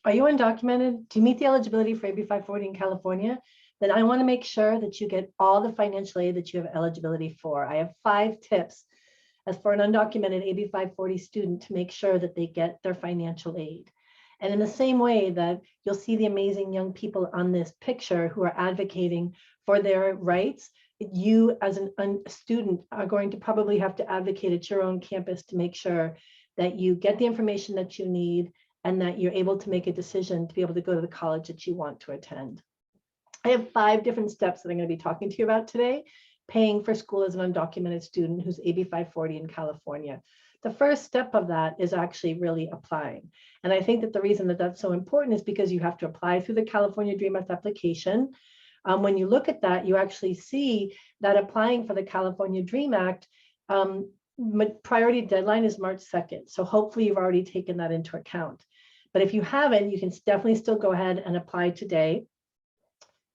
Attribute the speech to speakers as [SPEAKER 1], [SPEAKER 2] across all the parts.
[SPEAKER 1] Are you undocumented? Do you meet the eligibility for AB 540 in California? Then I want to make sure that you get all the financial aid that you have eligibility for. I have 5 tips as for an undocumented AB 540 student to make sure that they get their financial aid. And in the same way that you'll see the amazing young people on this picture who are advocating for their rights, you as a student are going to probably have to advocate at your own campus to make sure that you get the information that you need and that you're able to make a decision to be able to go to the college that you want to attend. I have 5 different steps that I'm going to be talking to you about today, paying for school as an undocumented student who's AB 540 in California. The first step of that is actually really applying. And I think that the reason that that's so important is because you have to apply through the California Dream Act application. When you look at that, you actually see that applying for the California Dream Act, priority deadline is March 2nd. So hopefully you've already taken that into account. But if you haven't, you can definitely still go ahead and apply today.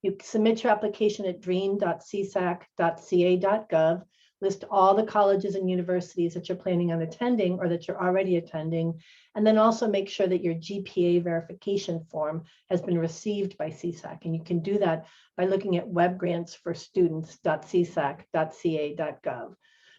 [SPEAKER 1] You submit your application at dream.csac.ca.gov, list all the colleges and universities that you're planning on attending or that you're already attending, and then also make sure that your GPA verification form has been received by CSAC. And you can do that by looking at webgrantsforstudents.csac.ca.gov.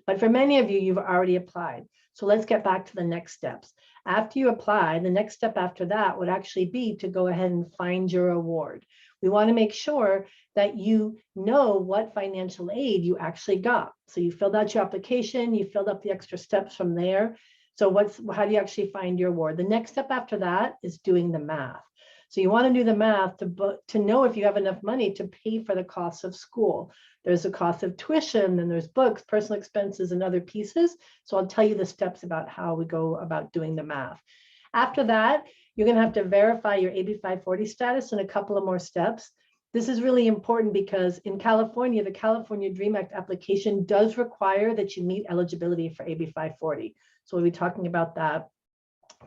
[SPEAKER 1] But for many of you, you've already applied. So let's get back to the next steps. After you apply, the next step after that would actually be to go ahead and find your award. We want to make sure that you know what financial aid you actually got. So you filled out your application, you filled up the extra steps from there. So how do you actually find your award? The next step after that is doing the math. So you want to do the math to know if you have enough money to pay for the costs of school. There's a cost of tuition, and there's books, personal expenses, and other pieces. So I'll tell you the steps about how we go about doing the math. After that, you're going to have to verify your AB 540 status in a couple of more steps. This is really important because in California, the California Dream Act application does require that you meet eligibility for AB 540. So we'll be talking about that,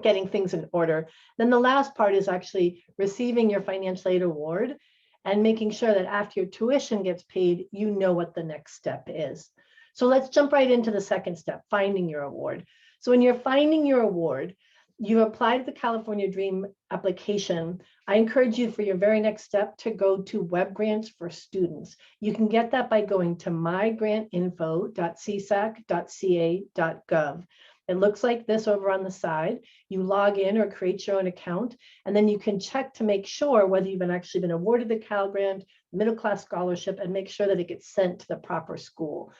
[SPEAKER 1] getting things in order. Then the last part is actually receiving your financial aid award and making sure that after your tuition gets paid, you know what the next step is. So let's jump right into the second step, finding your award. So when you're finding your award, you apply to the California Dream application. I encourage you for your very next step to go to Web Grants for Students. You can get that by going to mygrantinfo.csac.ca.gov. It looks like this over on the side. You log in or create your own account, and then you can check to make sure whether you've actually been awarded the Cal Grant, middle class scholarship, and make sure that it gets sent to the proper school.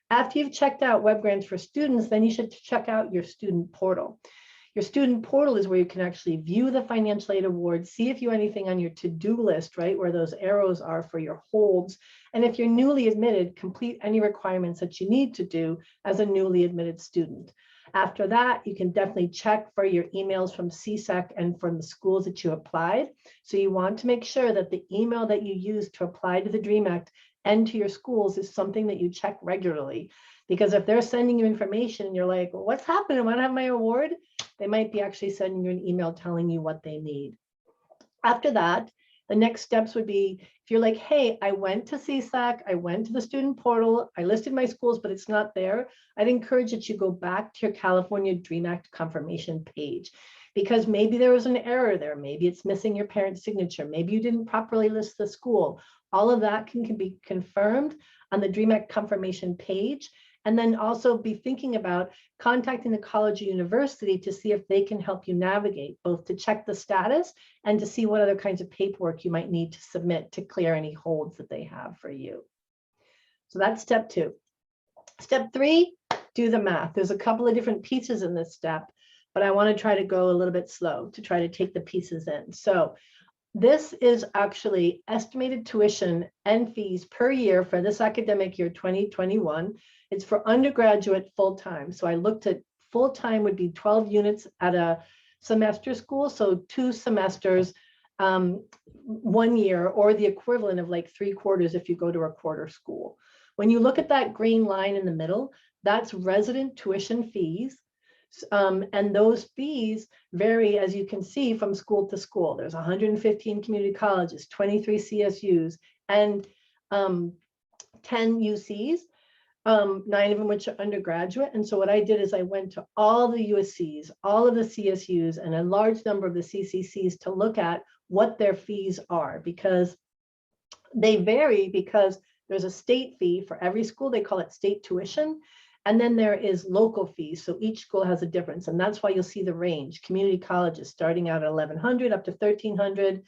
[SPEAKER 1] After you've checked out Web Grants for Students, then you should check out your student portal. Your student portal is where you can actually view the financial aid award, see if you have anything on your to-do list, right, where those arrows are for your holds. And if you're newly admitted, complete any requirements that you need to do as a newly admitted student. After that, you can definitely check for your emails from CSAC and from the schools that you applied. So you want to make sure that the email that you use to apply to the DREAM Act and to your schools is something that you check regularly. Because if they're sending you information and you're like, well, what's happening? I want to have my award. They might be actually sending you an email telling you what they need. After that, the next steps would be, if you're like, hey, I went to CSAC, I went to the student portal, I listed my schools, but it's not there. I'd encourage that you go back to your California Dream Act confirmation page, because maybe there was an error there. Maybe it's missing your parent's signature. Maybe you didn't properly list the school. All of that can be confirmed on the Dream Act confirmation page. And then also be thinking about contacting the college or university to see if they can help you navigate, both to check the status and to see what other kinds of paperwork you might need to submit to clear any holds that they have for you. So that's step 2. Step 3, do the math. There's a couple of different pieces in this step, but I want to try to go a little bit slow to try to take the pieces in. So this is actually estimated tuition and fees per year for this academic year 2021. It's for undergraduate full-time. So I looked at full-time would be 12 units at a semester school. So 2 semesters, 1 year, or the equivalent of like 3 quarters if you go to a quarter school. When you look at that green line in the middle, that's resident tuition fees. And those fees vary, as you can see, from school to school. There's 115 community colleges, 23 CSUs, and 10 UCs. 9 of them which are undergraduate. And so what I did is I went to all the USCs, all of the CSUs, and a large number of the CCCs to look at what their fees are, because they vary, because there's a state fee for every school. They call it state tuition. And then there is local fees. So each school has a difference. And that's why you'll see the range. Community colleges starting out at $1,100 up to $1,300.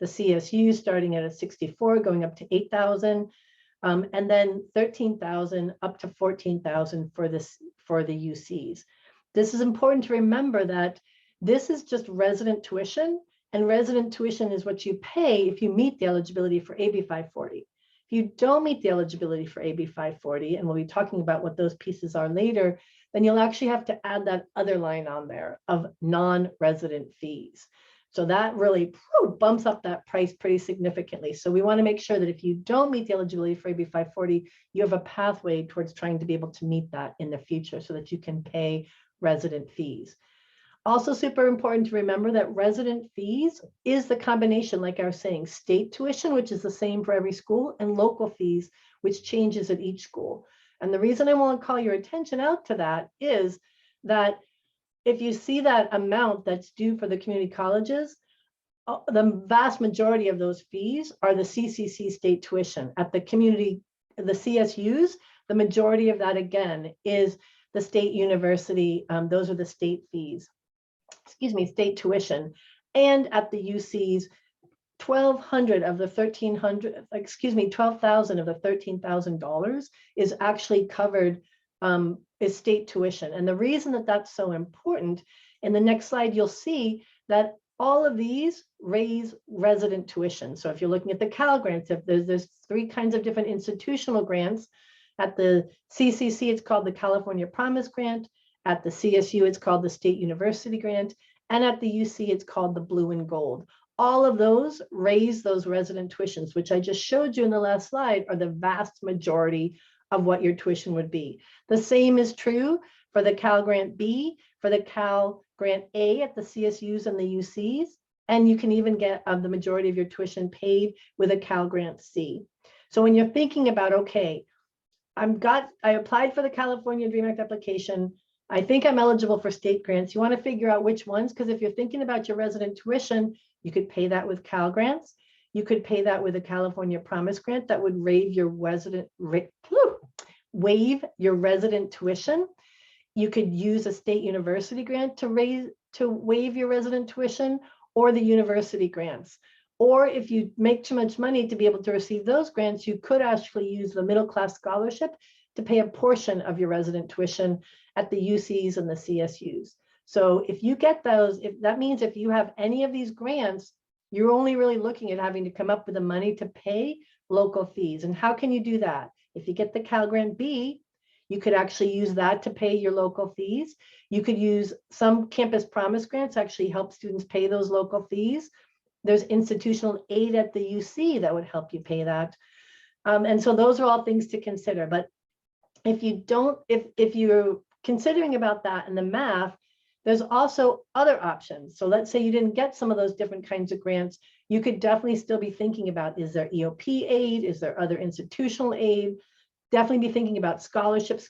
[SPEAKER 1] The CSU starting at a 64, going up to 8,000. And then 13,000 up to 14,000 for the UCs. This is important to remember that this is just resident tuition, and resident tuition is what you pay if you meet the eligibility for AB 540. If you don't meet the eligibility for AB 540, and we'll be talking about what those pieces are later, then you'll actually have to add that other line on there of non-resident fees. So that really bumps up that price pretty significantly. So we want to make sure that if you don't meet the eligibility for AB 540, you have a pathway towards trying to be able to meet that in the future so that you can pay resident fees. Also super important to remember that resident fees is the combination, like I was saying, state tuition, which is the same for every school, and local fees, which changes at each school. And the reason I want to call your attention out to that is that if you see that amount that's due for the community colleges, the vast majority of those fees are the CCC state tuition. At the community, the CSUs, the majority of that again is the state university. Those are the state fees, state tuition. And at the UCs, 1,200 of the 1,300, 12,000 of the $13,000 is actually covered, is state tuition. And the reason that that's so important, in the next slide, you'll see that all of these raise resident tuition. So if you're looking at the Cal grants, if there's 3 kinds of different institutional grants. At the CCC, it's called the California Promise Grant. At the CSU, it's called the State University Grant. And at the UC, it's called the Blue and Gold. All of those raise those resident tuitions, which I just showed you in the last slide, are the vast majority of what your tuition would be. The same is true for the Cal Grant B, for the Cal Grant A at the CSUs and the UCs, and you can even get the majority of your tuition paid with a Cal Grant C. So when you're thinking about, okay, I applied for the California Dream Act application, I think I'm eligible for state grants. You want to figure out which ones, because if you're thinking about your resident tuition, you could pay that with Cal Grants. You could pay that with a California Promise Grant that would waive your resident tuition. You could use a state university grant to waive your resident tuition, or the university grants. Or if you make too much money to be able to receive those grants, you could actually use the middle class scholarship to pay a portion of your resident tuition at the UCs and the CSUs. So if you get those, that means if you have any of these grants, you're only really looking at having to come up with the money to pay local fees. And how can you do that? If you get the Cal Grant B, you could actually use that to pay your local fees. You could use some campus promise grants, actually help students pay those local fees. There's institutional aid at the UC that would help you pay that. And so those are all things to consider. But if you're considering about that and the math, there's also other options. So let's say you didn't get some of those different kinds of grants, you could definitely still be thinking about, is there EOP aid? Is there other institutional aid? Definitely be thinking about scholarships,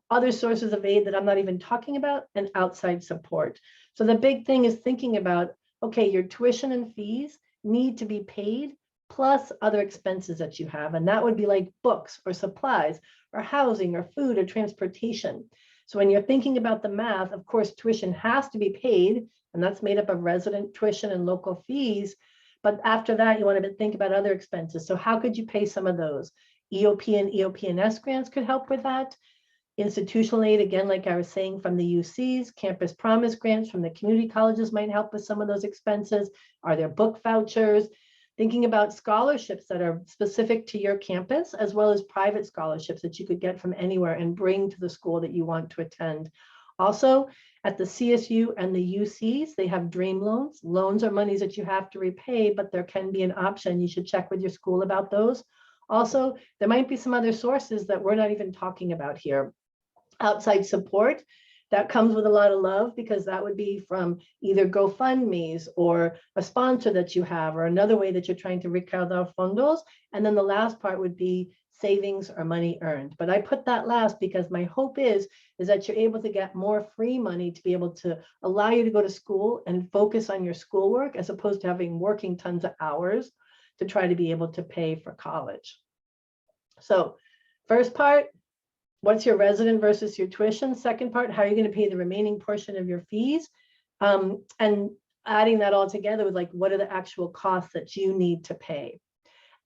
[SPEAKER 1] other sources of aid that I'm not even talking about, and outside support. So the big thing is thinking about, okay, your tuition and fees need to be paid, plus other expenses that you have. And that would be like books or supplies or housing or food or transportation. So when you're thinking about the math, of course, tuition has to be paid, and that's made up of resident tuition and local fees. But after that, you want to think about other expenses. So how could you pay some of those? EOP and EOP&S grants could help with that. Institutional aid, again, like I was saying, from the UCs, campus promise grants from the community colleges might help with some of those expenses. Are there book vouchers? Thinking about scholarships that are specific to your campus, as well as private scholarships that you could get from anywhere and bring to the school that you want to attend. Also, at the CSU and the UCs, they have dream loans. Loans are monies that you have to repay, but there can be an option. You should check with your school about those. Also, there might be some other sources that we're not even talking about here. Outside support, that comes with a lot of love, because that would be from either GoFundMe's or a sponsor that you have, or another way that you're trying to recaudar fondos. And then the last part would be savings, or money earned. But I put that last because my hope is that you're able to get more free money to be able to allow you to go to school and focus on your schoolwork as opposed to having working tons of hours to try to be able to pay for college. So first part, what's your resident versus your tuition? Second part, how are you going to pay the remaining portion of your fees? And adding that all together with like, what are the actual costs that you need to pay?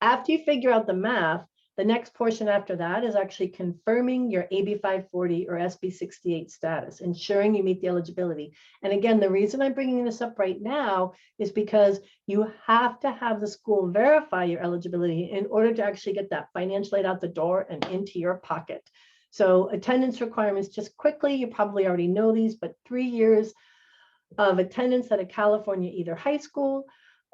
[SPEAKER 1] After you figure out the math, the next portion after that is actually confirming your AB 540 or SB 68 status, ensuring you meet the eligibility. And again, the reason I'm bringing this up right now is because you have to have the school verify your eligibility in order to actually get that financial aid out the door and into your pocket. So attendance requirements, just quickly, you probably already know these, but 3 years of attendance at a California either high school,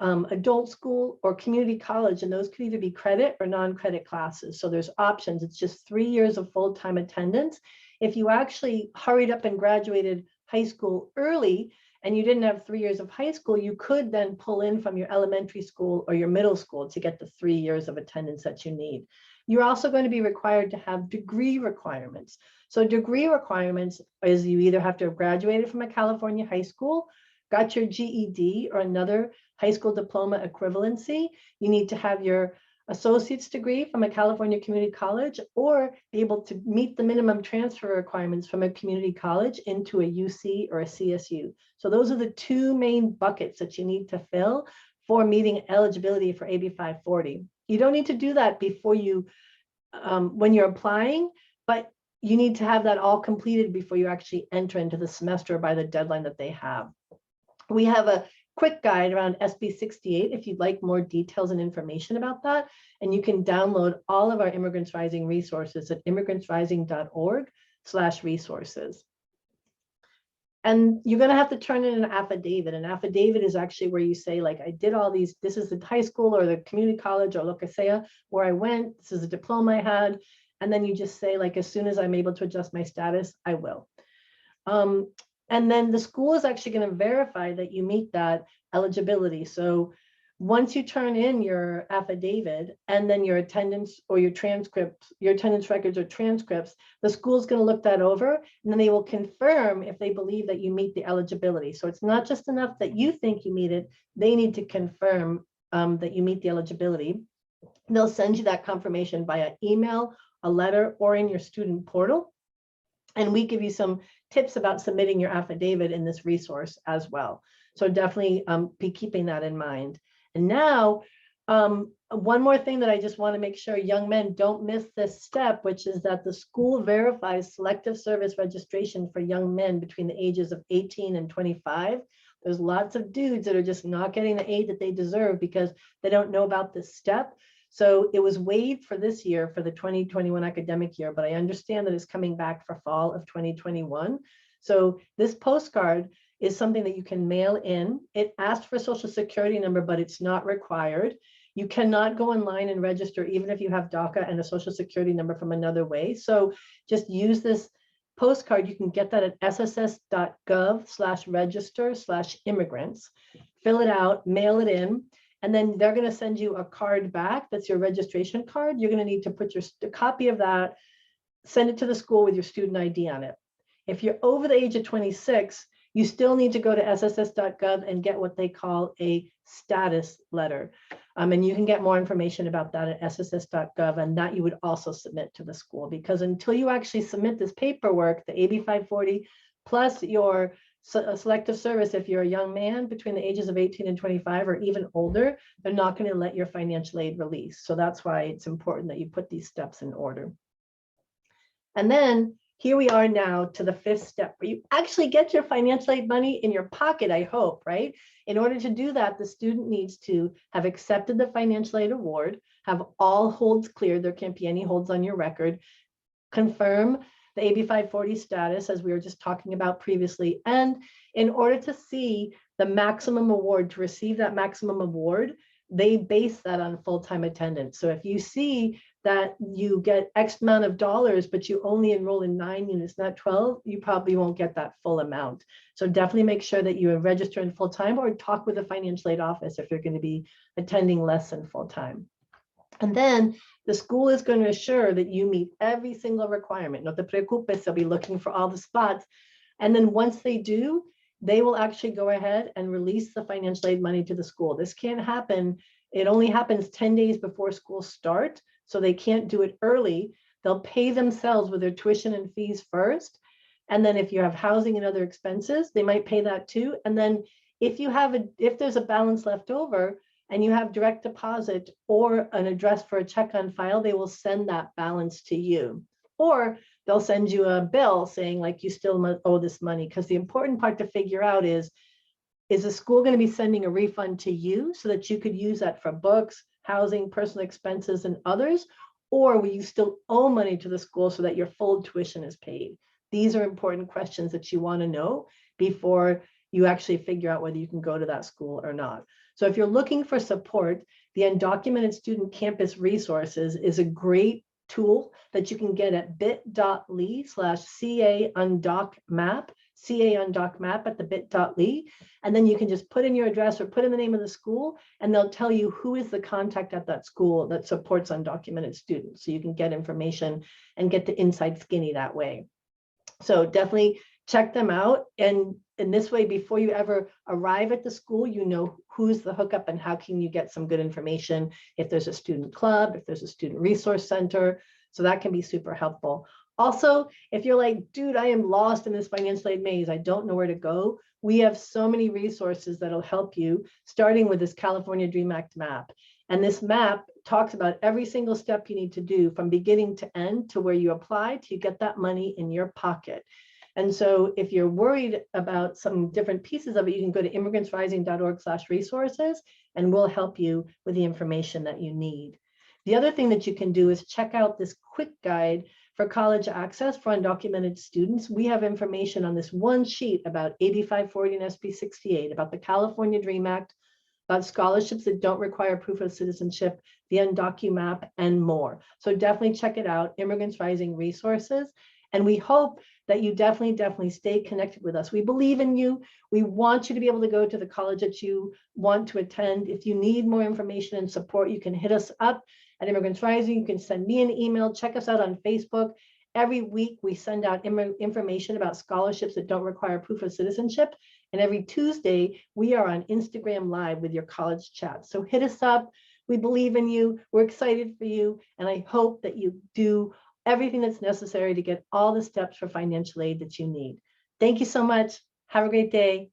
[SPEAKER 1] adult school, or community college, and those could either be credit or non-credit classes. So there's options. It's just 3 years of full-time attendance. If you actually hurried up and graduated high school early and you didn't have 3 years of high school, you could then pull in from your elementary school or your middle school to get the 3 years of attendance that you need. You're also going to be required to have degree requirements. So degree requirements is you either have to have graduated from a California high school, got your GED or another high school diploma equivalency. You need to have your associate's degree from a California community college or be able to meet the minimum transfer requirements from a community college into a UC or a CSU. So those are the two main buckets that you need to fill for meeting eligibility for AB 540. You don't need to do that before you, when you're applying, but you need to have that all completed before you actually enter into the semester by the deadline that they have. We have a quick guide around SB 68 if you'd like more details and information about that. And you can download all of our Immigrants Rising resources at immigrantsrising.org/resources. And you're going to have to turn in an affidavit. An affidavit is actually where you say, like, I did all these, this is the high school or the community college or lo que sea where I went, this is a diploma I had. And then you just say, like, as soon as I'm able to adjust my status, I will. And then the school is actually going to verify that you meet that eligibility. So once you turn in your affidavit and then your attendance or your transcripts, your attendance records or transcripts, the school is going to look that over and then they will confirm if they believe that you meet the eligibility. So it's not just enough that you think you meet it, they need to confirm that you meet the eligibility. They'll send you that confirmation via email, a letter, or in your student portal. And we give you some tips about submitting your affidavit in this resource as well. So definitely be keeping that in mind. And now, one more thing that I just want to make sure young men don't miss this step, which is that the school verifies selective service registration for young men between the ages of 18 and 25. There's lots of dudes that are just not getting the aid that they deserve because they don't know about this step. So it was waived for this year for the 2021 academic year, but I understand that it's coming back for fall of 2021. So this postcard is something that you can mail in. It asks for a social security number, but it's not required. You cannot go online and register even if you have DACA and a social security number from another way. So just use this postcard. You can get that at sss.gov/register/immigrants. Fill it out, mail it in. And then they're going to send you a card back. That's your registration card. You're going to need to put a copy of that, send it to the school with your student ID on it. If you're over the age of 26, you still need to go to sss.gov and get what they call a status letter. And you can get more information about that at sss.gov, and that you would also submit to the school, because until you actually submit this paperwork, the AB 540 plus your selective service, if you're a young man between the ages of 18 and 25 or even older, they're not going to let your financial aid release. So that's why it's important that you put these steps in order. And then here we are now to the fifth step where you actually get your financial aid money in your pocket, I hope, right? In order to do that, the student needs to have accepted the financial aid award, have all holds cleared, there can't be any holds on your record, confirm the AB 540 status, as we were just talking about previously. And in order to see the maximum award, to receive that maximum award, they base that on full-time attendance. So if you see that you get X amount of dollars, but you only enroll in 9 units, not 12, you probably won't get that full amount. So definitely make sure that you register in full-time or talk with the financial aid office if you're going to be attending less than full-time. And then the school is going to assure that you meet every single requirement. No te preocupes, they'll be looking for all the spots. And then once they do, they will actually go ahead and release the financial aid money to the school. This can't happen. It only happens 10 days before school start, so they can't do it early. They'll pay themselves with their tuition and fees first. And then if you have housing and other expenses, they might pay that too. And then if there's a balance left over and you have direct deposit or an address for a check on file, they will send that balance to you. Or they'll send you a bill saying like you still owe this money, because the important part to figure out is the school going to be sending a refund to you so that you could use that for books, housing, personal expenses, and others? Or will you still owe money to the school so that your full tuition is paid? These are important questions that you want to know before you actually figure out whether you can go to that school or not. So if you're looking for support, the Undocumented Student Campus Resources is a great tool that you can get at bit.ly/CA-UNDOC-MAP, CA-UNDOC-MAP at the bit.ly. And then you can just put in your address or put in the name of the school, and they'll tell you who is the contact at that school that supports undocumented students. So you can get information and get the inside skinny that way. So definitely check them out. And in this way, before you ever arrive at the school, you know who's the hookup and how can you get some good information if there's a student club, if there's a student resource center. So that can be super helpful. Also, if you're like, dude, I am lost in this financial aid maze, I don't know where to go, we have so many resources that'll help you, starting with this California DREAM Act map. And this map talks about every single step you need to do from beginning to end to where you apply to get that money in your pocket. And so if you're worried about some different pieces of it, you can go to immigrantsrising.org/resources, and we'll help you with the information that you need. The other thing that you can do is check out this quick guide for college access for undocumented students. We have information on this one sheet about AB 540 and SB 68, about the California DREAM Act, about scholarships that don't require proof of citizenship, the UndocuMap, and more. So definitely check it out, Immigrants Rising Resources. And we hope that you definitely stay connected with us. We believe in you. We want you to be able to go to the college that you want to attend. If you need more information and support, you can hit us up at Immigrants Rising. You can send me an email, check us out on Facebook. Every week we send out information about scholarships that don't require proof of citizenship. And every Tuesday we are on Instagram Live with your college chat. So hit us up. We believe in you. We're excited for you. And I hope that you do everything that's necessary to get all the steps for financial aid that you need. Thank you so much. Have a great day.